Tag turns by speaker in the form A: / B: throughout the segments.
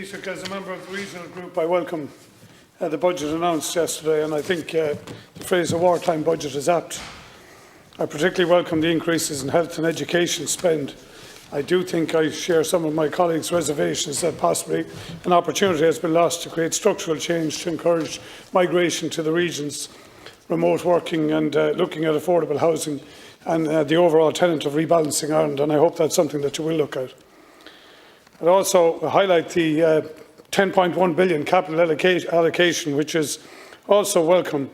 A: Taoiseach, as a member of the regional group, I welcome the budget announced yesterday, and I think the phrase "a wartime budget" is apt. I particularly welcome the increases in health and education spend. I do think I share some of my colleagues' reservations that possibly an opportunity has been lost to create structural change to encourage migration to the regions, remote working and looking at affordable housing and the overall tenet of rebalancing Ireland, and I hope that's something that you will look at. I'd also highlight the 10.1 billion capital allocation, which is also welcome.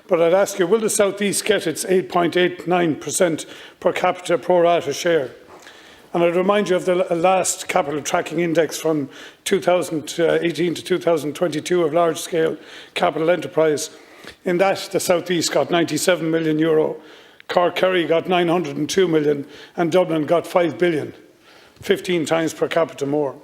A: But I'd ask you, will the South East get its 8.89% per capita pro rata share? And I'd remind you of the last capital tracking index from 2018 to 2022 of large-scale capital enterprise. In that, the South East got €97 million, Cork Kerry got 902 million, and Dublin got 5 billion, 15 times per capita more.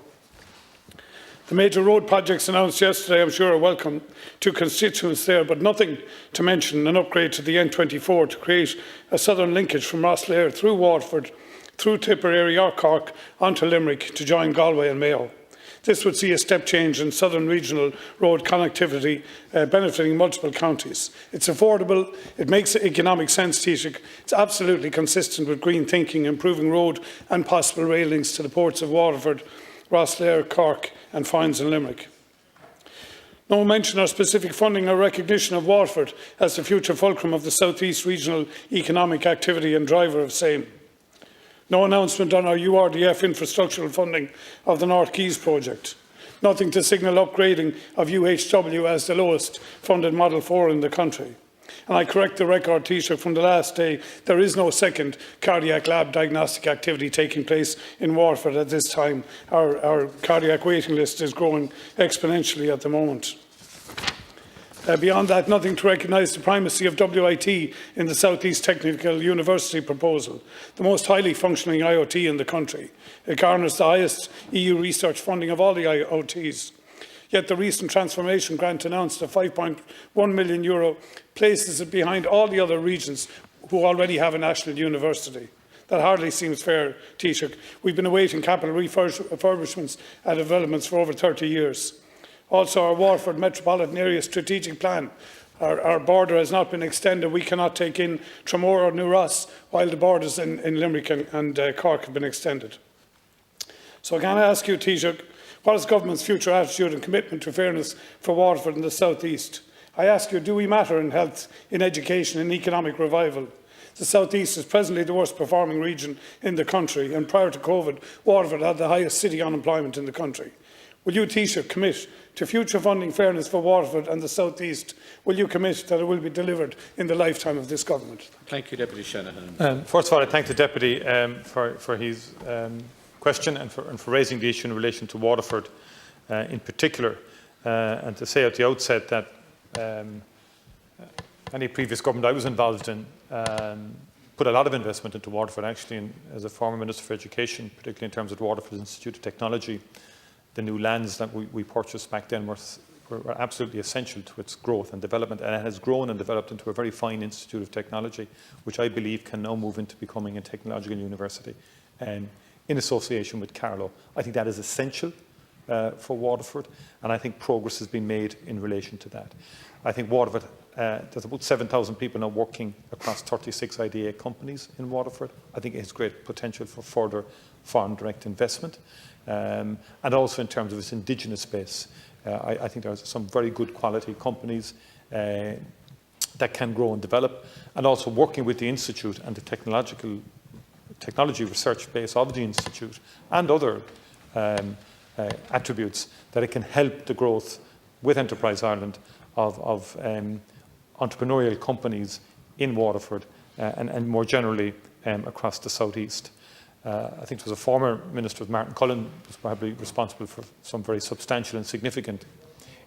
A: The major road projects announced yesterday, I'm sure, are welcome to constituents there, but nothing to mention an upgrade to the N24 to create a southern linkage from Rosslare through Waterford, through Tipperary or Cork, onto Limerick to join Galway and Mayo. This would see a step change in southern regional road connectivity benefiting multiple counties. It's affordable, it makes economic sense, Taoiseach. It's absolutely consistent with green thinking, improving road and possible rail links to the ports of Waterford, Rosslare, Cork and Foynes and Limerick. No mention or specific funding or recognition of Waterford as the future fulcrum of the South East regional economic activity and driver of same. No announcement on our URDF infrastructural funding of the North Quays project. Nothing to signal upgrading of UHW as the lowest funded Model 4 in the country. And I correct the record, Taoiseach, from the last day, there is no second cardiac lab diagnostic activity taking place in Waterford at this time. Our cardiac waiting list is growing exponentially at the moment. Beyond that, nothing to recognise the primacy of WIT in the South East Technical University proposal, the most highly functioning IoT in the country. It garners the highest EU research funding of all the IoTs. Yet the recent transformation grant announced of €5.1 million places it behind all the other regions who already have a national university. That hardly seems fair, Taoiseach. We've been awaiting capital refurbishments and developments for over 30 years. Also, our Waterford Metropolitan Area Strategic Plan. Our border has not been extended. We cannot take in Tramore or New Ross, while the borders in Limerick and Cork have been extended. So can I ask you, Taoiseach, what is government's future attitude and commitment to fairness for Waterford and the South East? I ask you, do we matter in health, in education, in economic revival? The South East is presently the worst performing region in the country, and prior to COVID, Waterford had the highest city unemployment in the country. Will you, Taoiseach, commit to future funding fairness for Waterford and the South East? Will you commit that it will be delivered in the lifetime of this government?
B: Thank you, Deputy Shanahan.
C: First of all, I thank the Deputy for his question and for raising the issue in relation to Waterford in particular, and to say at the outset that any previous government I was involved in put a lot of investment into Waterford, actually, as a former Minister for Education, particularly in terms of Waterford Institute of Technology. The new lands that we purchased back then were absolutely essential to its growth and development, and it has grown and developed into a very fine institute of technology, which I believe can now move into becoming a technological university in association with Carlow. I think that is essential for Waterford, and I think progress has been made in relation to that. I think Waterford, there's about 7,000 people now working across 36 IDA companies in Waterford. I think it has great potential for further foreign direct investment. And also in terms of its indigenous base. I think there are some very good quality companies that can grow and develop, and also working with the Institute and the technology research base of the Institute and other attributes, that it can help the growth with Enterprise Ireland of entrepreneurial companies in Waterford and more generally across the South East. I think there was a former Minister, Martin Cullen, who was probably responsible for some very substantial and significant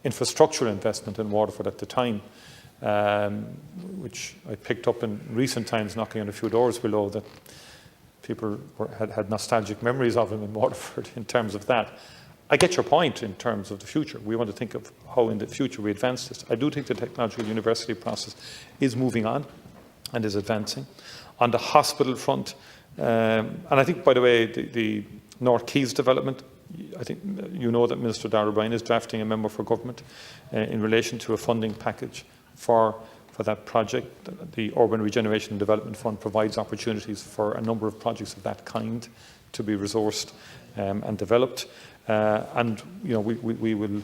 C: infrastructural investment in Waterford at the time, which I picked up in recent times, knocking on a few doors below, that people had nostalgic memories of him in Waterford in terms of that. I get your point in terms of the future. We want to think of how in the future we advance this. I do think the technological university process is moving on and is advancing. On the hospital front, and I think, by the way, the North Quays development I think you know that Minister Dáil Éireann is drafting a memo for government in relation to a funding package for that project. The Urban Regeneration and Development Fund provides opportunities for a number of projects of that kind to be resourced and developed. And we will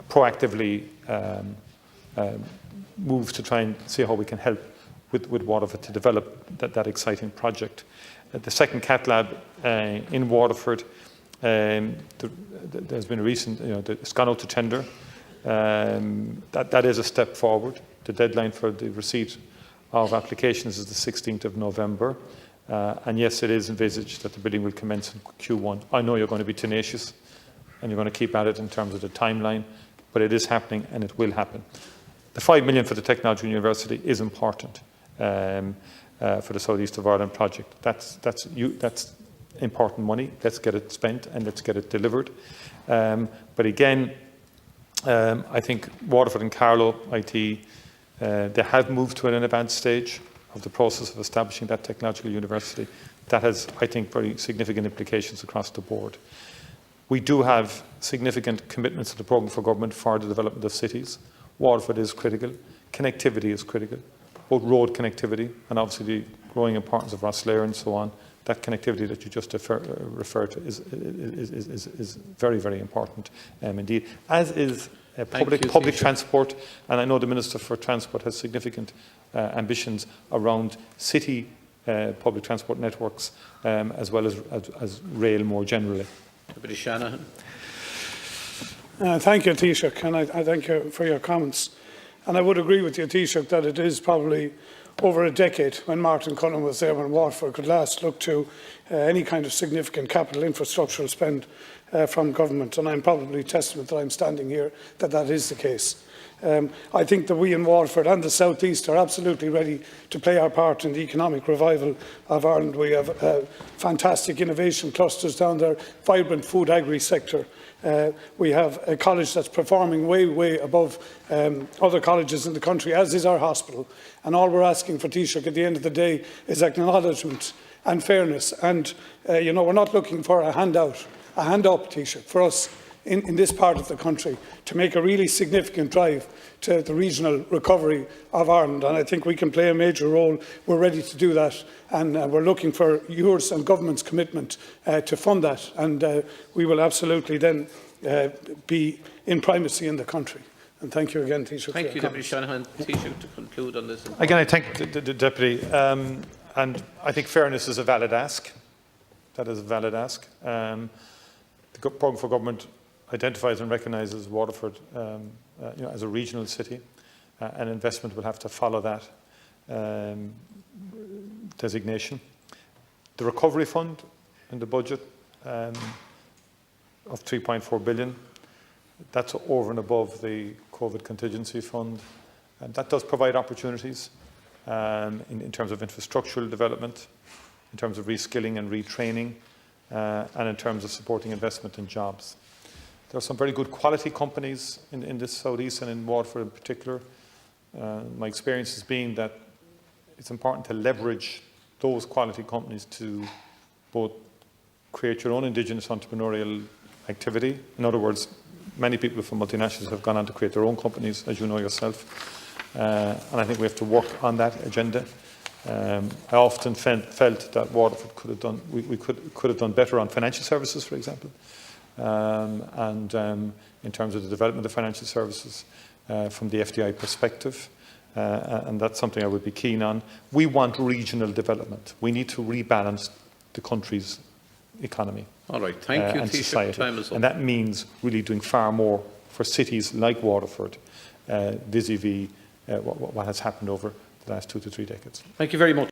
C: proactively move to try and see how we can help with Waterford to develop that exciting project. The second Cat Lab in Waterford, there's been a recent, it's gone out to tender. That is a step forward. The deadline for the receipt of applications is the 16th of November. And yes, it is envisaged that the bidding will commence in Q1. I know you're going to be tenacious and you're going to keep at it in terms of the timeline, but it is happening and it will happen. The 5 million for the Technology University is important for the South East of Ireland project. That's important money. Let's get it spent and let's get it delivered. But again, I think Waterford and Carlow IT, they have moved to an advanced stage of the process of establishing that technological university. That has, I think, very significant implications across the board. We do have significant commitments to the programme for government for the development of cities. Waterford is critical. Connectivity is critical, both road connectivity and obviously the growing importance of Rosslare and so on. That connectivity that you just referred to is very, very important indeed, as is public transport. And I know the Minister for Transport has significant ambitions around city public transport networks as well as rail more generally.
B: Deputy Shanahan.
A: Thank you, Taoiseach, and I thank you for your comments. And I would agree with you, Taoiseach, that it is probably over a decade when Martin Cullen was there when Waterford could last look to any kind of significant capital infrastructural spend from government. And I'm probably testament that I'm standing here that is the case. I think that we in Waterford and the South East are absolutely ready to play our part in the economic revival of Ireland. We have fantastic innovation clusters down there, vibrant food agri sector. We have a college that's performing way above other colleges in the country, as is our hospital. And all we're asking for, Taoiseach, at the end of the day is acknowledgement and fairness. And, we're not looking for a handout, a hand up, Taoiseach, for us in this part of the country to make a really significant drive to the regional recovery of Ireland. And I think we can play a major role. We're ready to do that. And we're looking for yours and government's commitment to fund that. And we will absolutely then be in primacy in the country. And thank you again, Taoiseach.
B: Thank you, Deputy Shanahan. Taoiseach, to conclude on this.
C: Again, I thank the Deputy. And I think fairness is a valid ask. That is a valid ask. The programme for government identifies and recognises Waterford as a regional city. And investment will have to follow that designation. The recovery fund in the budget of 3.4 billion, that's over and above the COVID contingency fund. And that does provide opportunities in terms of infrastructural development, in terms of reskilling and retraining, and in terms of supporting investment in jobs. There are some very good quality companies in this South East and in Waterford in particular. My experience has been that it's important to leverage those quality companies to both create your own indigenous entrepreneurial activity. In other words, many people from multinationals have gone on to create their own companies, as you know yourself. And I think we have to work on that agenda. I often felt that Waterford could have done, we could have done better on financial services, for example. And in terms of the development of financial services from the FDI perspective. And that's something I would be keen on. We want regional development. We need to rebalance the country's economy.
B: All right, thank you,
C: and
B: Taoiseach.
C: society.
B: Time is up.
C: And that means really doing far more for cities like Waterford, vis-a-vis what has happened over the last 2 to 3 decades.
B: Thank you very much.